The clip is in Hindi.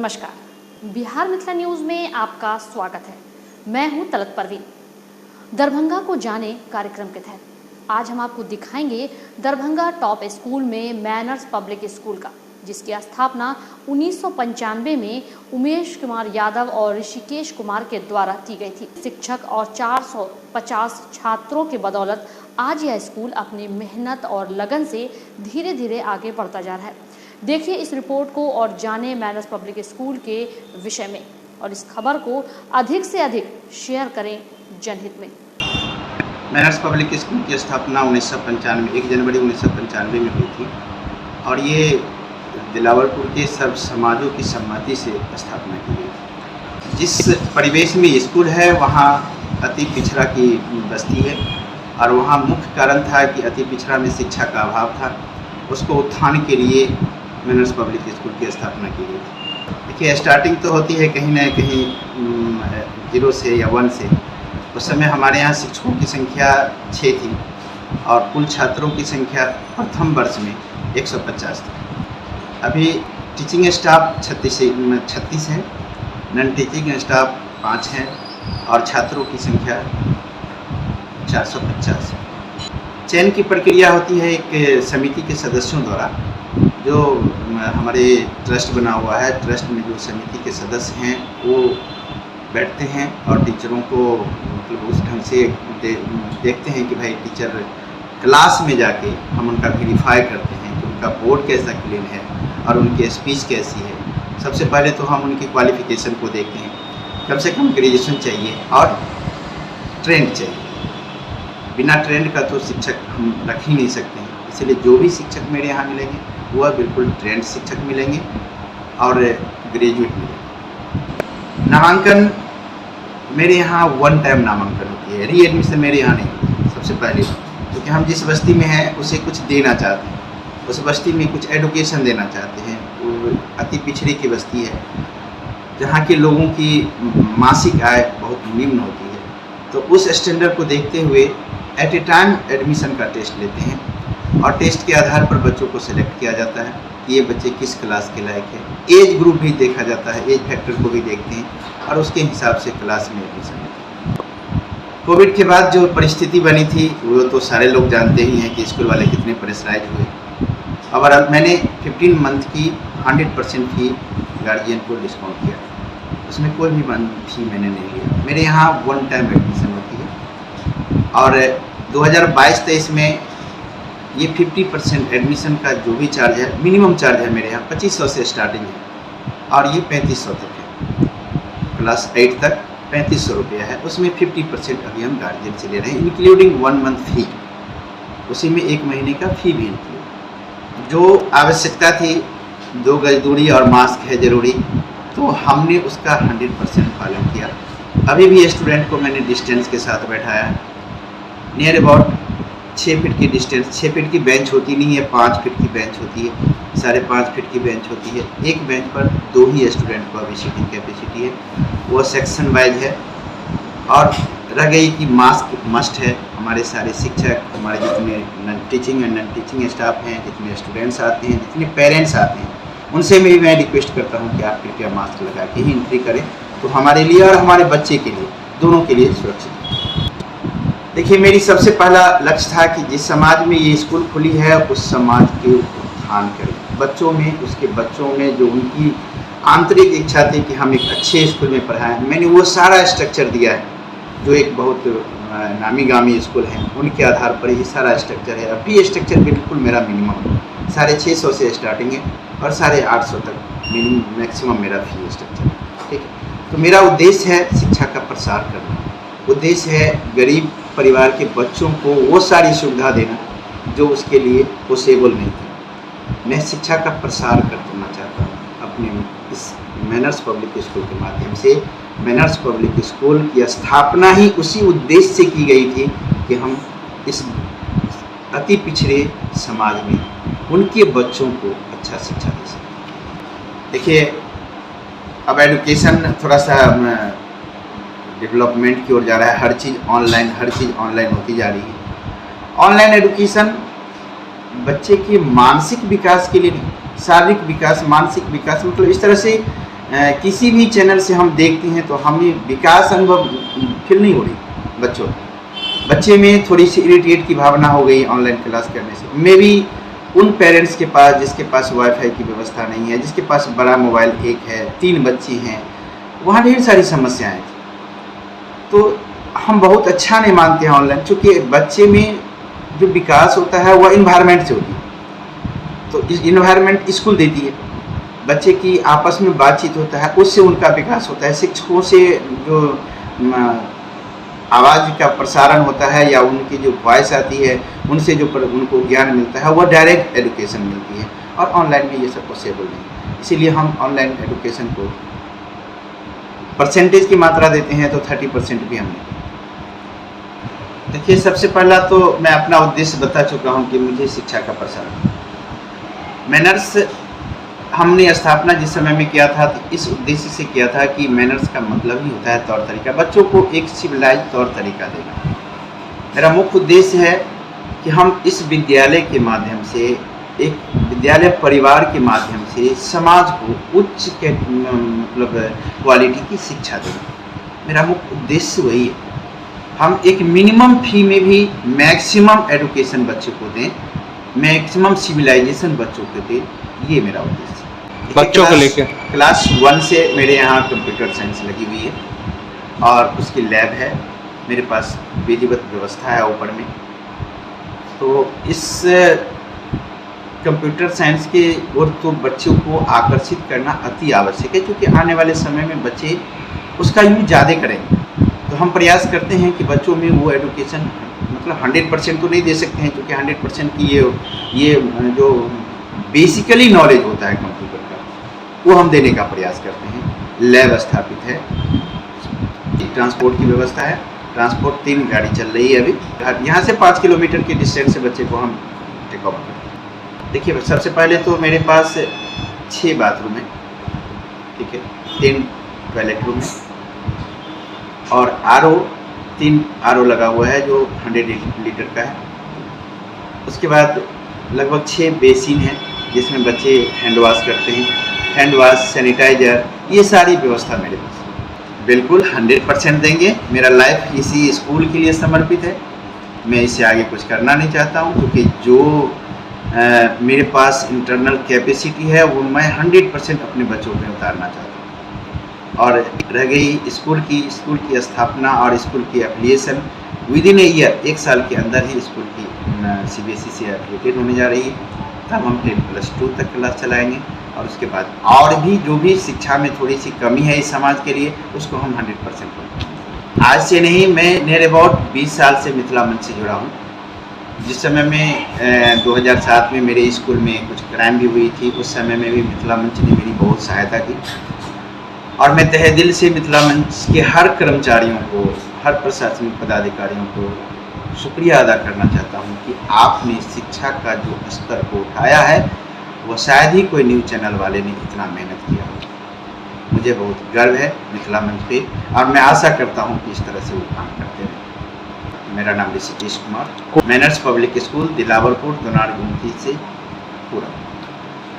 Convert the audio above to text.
नमस्कार, बिहार मिथिला न्यूज़ में आपका स्वागत है। मैं हूं तलत परवीन। दरभंगा को जाने कार्यक्रम के तहत आज हम आपको दिखाएंगे दरभंगा टॉप स्कूल में मैनर्स पब्लिक स्कूल का, जिसकी स्थापना 1995 में उमेश कुमार यादव और ऋषिकेश कुमार के द्वारा की गई थी। शिक्षक और 450 छात्रों के बदौलत आज यह स्कूल अपनी मेहनत और लगन से धीरे धीरे आगे बढ़ता जा रहा है। देखिए इस रिपोर्ट को और जाने मैनर्स पब्लिक स्कूल के विषय में, और इस खबर को अधिक से अधिक शेयर करें जनहित में। मैनर्स पब्लिक स्कूल की स्थापना 1995 1 जनवरी 1995 में हुई थी और ये दिलावरपुर के सब समाजों की सम्मति से स्थापना की गई थी। जिस परिवेश में स्कूल है वहाँ अति पिछड़ा की बस्ती है और वहाँ मुख्य कारण था कि अति पिछड़ा में शिक्षा का अभाव था। उसको उत्थान के लिए मैनर्स पब्लिक स्कूल की स्थापना की गई थी। देखिए स्टार्टिंग तो होती है कहीं ना कहीं 0 से या 1 से। उस समय हमारे यहाँ शिक्षकों की संख्या 6 थी और कुल छात्रों की संख्या प्रथम वर्ष में 150 थी। अभी टीचिंग स्टाफ 36 है, नॉन टीचिंग स्टाफ 5 हैं और छात्रों की संख्या 450 है। चयन की प्रक्रिया होती है एक समिति के सदस्यों द्वारा, जो हमारे ट्रस्ट बना हुआ है। ट्रस्ट में जो समिति के सदस्य हैं वो बैठते हैं और टीचरों को मतलब उस ढंग से देखते हैं कि भाई टीचर क्लास में जाके हम उनका वेरीफाई करते हैं कि उनका बोर्ड कैसा क्लीन है और उनकी स्पीच कैसी है। सबसे पहले तो हम उनकी क्वालिफिकेशन को देखते हैं, कम से कम ग्रेजुएशन चाहिए और ट्रेंड चाहिए। बिना ट्रेंड का तो शिक्षक हम रख ही नहीं सकते हैं। इसलिए जो भी शिक्षक मेरे यहाँ मिलेंगे वह बिल्कुल ट्रेंड शिक्षक मिलेंगे और ग्रेजुएट मिलेंगे। नामांकन मेरे यहाँ 1 टाइम नामांकन होती है, री एडमिशन मेरे यहाँ नहीं होती। सबसे पहले क्योंकि हम जिस बस्ती में हैं उसे कुछ देना चाहते हैं, उस बस्ती में कुछ एडुकेशन देना चाहते हैं। वो अति पिछड़ी की बस्ती है जहाँ के लोगों की मासिक आय बहुत निम्न होती है। तो उस स्टैंडर्ड को देखते हुए एट ए टाइम एडमिशन का टेस्ट लेते हैं और टेस्ट के आधार पर बच्चों को सिलेक्ट किया जाता है कि ये बच्चे किस क्लास के लायक है। एज ग्रुप भी देखा जाता है, एज फैक्टर को भी देखते हैं और उसके हिसाब से क्लास में एडमिशन लेते हैं। कोविड के बाद जो परिस्थिति बनी थी वो तो सारे लोग जानते ही हैं कि स्कूल वाले कितने प्रेशराइज हुए। अब मैंने 15 मंथ की 100% फी गार्जियन को डिस्काउंट किया, उसमें कोई भी फी मैंने नहीं लिया। मेरे यहाँ 1 टाइम एडमिशन होती है और 2022-23 में ये 50% एडमिशन का जो भी चार्ज है, मिनिमम चार्ज है मेरे यहाँ 2500 से स्टार्टिंग है और ये 3500 तक है। क्लास 8 तक 3500 रुपया है, उसमें 50% अभी हम गार्जियन से ले रहे हैं, इंक्लूडिंग 1 मंथ फी। उसी में 1 महीने का फी भी इंक्लूड। जो आवश्यकता थी 2 गज दूरी और मास्क है ज़रूरी, तो हमने उसका 100% पालन किया। अभी भी स्टूडेंट को मैंने डिस्टेंस के साथ बैठाया है। नियर अबाउट 6 फीट की डिस्टेंस, 6 फीट की बेंच होती नहीं है, 5 फीट की बेंच होती है, 5.5 फीट की बेंच होती है। एक बेंच पर 2 ही स्टूडेंट को अभी सीटिंग कैपेसिटी है, वो सेक्शन वाइज है। और रह गई कि मास्क मस्ट है। हमारे सारे शिक्षक, हमारे जितने non teaching and non teaching staff हैं, जितने स्टूडेंट्स आते हैं, जितने पेरेंट्स आते हैं, उनसे भी मैं रिक्वेस्ट करता हूँ कि आप कृपया मास्क लगा के ही एंट्री करें, तो हमारे लिए और हमारे बच्चे के लिए, दोनों के लिए सुरक्षित है। देखिए मेरी सबसे पहला लक्ष्य था कि जिस समाज में ये स्कूल खुली है उस समाज के उत्थान करें। बच्चों में, उसके बच्चों में जो उनकी आंतरिक इच्छा थी कि हम एक अच्छे स्कूल में पढ़ाएं, मैंने वो सारा स्ट्रक्चर दिया है। जो एक बहुत नामी गामी स्कूल हैं उनके आधार पर ये सारा स्ट्रक्चर है। अभी स्ट्रक्चर बिल्कुल मेरा मिनिमम है, 650 से स्टार्टिंग है और 850 तक मैक्सिमम मेरा फी स्ट्रक्चर है। ठीक है, तो मेरा उद्देश्य है शिक्षा का प्रसार करना, उद्देश्य है गरीब परिवार के बच्चों को वो सारी सुविधा देना जो उसके लिए पॉसिबल नहीं थी। मैं शिक्षा का प्रसार करना चाहता हूँ अपने इस मैनर्स पब्लिक स्कूल के माध्यम से। मैनर्स पब्लिक स्कूल की स्थापना ही उसी उद्देश्य से की गई थी कि हम इस अति पिछड़े समाज में उनके बच्चों को अच्छा शिक्षा दे सकें। देखिए अब एजुकेशन थोड़ा सा डेवलपमेंट की ओर जा रहा है। हर चीज़ ऑनलाइन होती जा रही है। ऑनलाइन एजुकेशन बच्चे के मानसिक विकास के लिए नहीं, शारीरिक विकास, मानसिक विकास, मतलब इस तरह से किसी भी चैनल से हम देखते हैं तो हमें विकास अनुभव फील नहीं हो रही बच्चों बच्चे में थोड़ी सी इरिटेट की भावना हो गई ऑनलाइन क्लास करने से। मे भी उन पेरेंट्स के पास जिसके पास वाईफाई की व्यवस्था नहीं है, जिसके पास बड़ा मोबाइल एक है, 3 बच्चे हैं, वहाँ ढेर सारी समस्याएं थी। तो हम बहुत अच्छा नहीं मानते हैं ऑनलाइन, क्योंकि बच्चे में जो विकास होता है वह इन्वायरमेंट से होती है। तो इस इन्वायरमेंट स्कूल देती है, बच्चे की आपस में बातचीत होता है, उससे उनका विकास होता है। शिक्षकों से जो आवाज़ का प्रसारण होता है या उनकी जो वॉइस आती है, उनसे जो उनको ज्ञान मिलता है, वह डायरेक्ट एजुकेशन मिलती है। और ऑनलाइन में ये सब पॉसिबल नहीं, इसीलिए हम ऑनलाइन एजुकेशन को परसेंटेज की मात्रा देते हैं तो 30% भी हमने। देखिए, सबसे पहला तो मैं अपना उद्देश्य बता चुका हूँ कि मुझे शिक्षा का प्रसारण। मैनर्स हमने स्थापना जिस समय में किया था तो इस उद्देश्य से किया था कि मैनर्स का मतलब ही होता है तौर तरीका, बच्चों को एक सिविलाइज तौर तरीका देना। मेरा मुख्य उद्देश्य है कि हम इस विद्यालय के माध्यम से, एक विद्यालय परिवार के माध्यम से समाज को उच्च के मतलब क्वालिटी की शिक्षा दें। मेरा मुख्य उद्देश्य वही है। हम एक मिनिमम फी में भी मैक्सिमम एडुकेशन बच्चों को दें, मैक्सिमम सिविलाइजेशन बच्चों को दें, ये मेरा उद्देश्य है। बच्चों को लेकर क्लास 1 से मेरे यहाँ कंप्यूटर साइंस लगी हुई है और उसकी लैब है, मेरे पास विधिवत व्यवस्था है ऊपर में। तो इस कंप्यूटर साइंस के ओर तो बच्चों को आकर्षित करना अति आवश्यक है, क्योंकि आने वाले समय में बच्चे उसका यूज ज़्यादा करेंगे। तो हम प्रयास करते हैं कि बच्चों में वो एडुकेशन, मतलब 100% तो नहीं दे सकते हैं, क्योंकि 100% की ये जो बेसिकली नॉलेज होता है कंप्यूटर का, वो हम देने का प्रयास करते हैं। लैब स्थापित है, ट्रांसपोर्ट की व्यवस्था है, ट्रांसपोर्ट 3 गाड़ी चल रही है अभी। यहाँ से 5 किलोमीटर के डिस्टेंस से बच्चे को हम टेक ऑफ करते हैं। देखिए, सबसे पहले तो मेरे पास 6 बाथरूम है, ठीक है, 3 टॉयलेट रूम है और RO 3 RO लगा हुआ है जो 100 लीटर का है। उसके बाद लगभग 6 बेसिन है जिसमें बच्चे हैंड वॉश करते हैं, हैंड वॉश, सैनिटाइजर, ये सारी व्यवस्था मेरे पास। बिल्कुल 100% देंगे। मेरा लाइफ इसी स्कूल के लिए समर्पित है। मैं इससे आगे कुछ करना नहीं चाहता हूँ, क्योंकि जो मेरे पास इंटरनल कैपेसिटी है वो मैं 100% अपने बच्चों में उतारना चाहता हूँ। और रह गई स्कूल की स्थापना और स्कूल की affiliation, with in a year, 1 साल के अंदर ही स्कूल की CBSE से एफिलिएटेड होने जा रही है। तब हम 10+2 तक क्लास चलाएंगे और उसके बाद और भी जो भी शिक्षा में थोड़ी सी कमी है इस समाज के लिए, उसको हम 100% करेंगे। आज से नहीं, मैं नियर अबाउट 20 साल से मिथिला मंच से जुड़ा हूँ। जिस समय में 2007 में मेरे स्कूल में कुछ क्राइम भी हुई थी, उस समय में भी मिथिला मंच ने मेरी बहुत सहायता की। और मैं तहे दिल से मिथिला मंच के हर कर्मचारियों को, हर प्रशासनिक पदाधिकारियों को शुक्रिया अदा करना चाहता हूँ कि आपने शिक्षा का जो स्तर को उठाया है, वो शायद ही कोई न्यूज़ चैनल वाले ने इतना मेहनत किया हो। मुझे बहुत गर्व है मिथिला मंच पे और मैं आशा करता हूँ कि इस तरह से वो काम करते रहें। मेरा नाम Rishikesh Kumar, Manners public school, Dilawarpur, Donar Gumti से पूरा।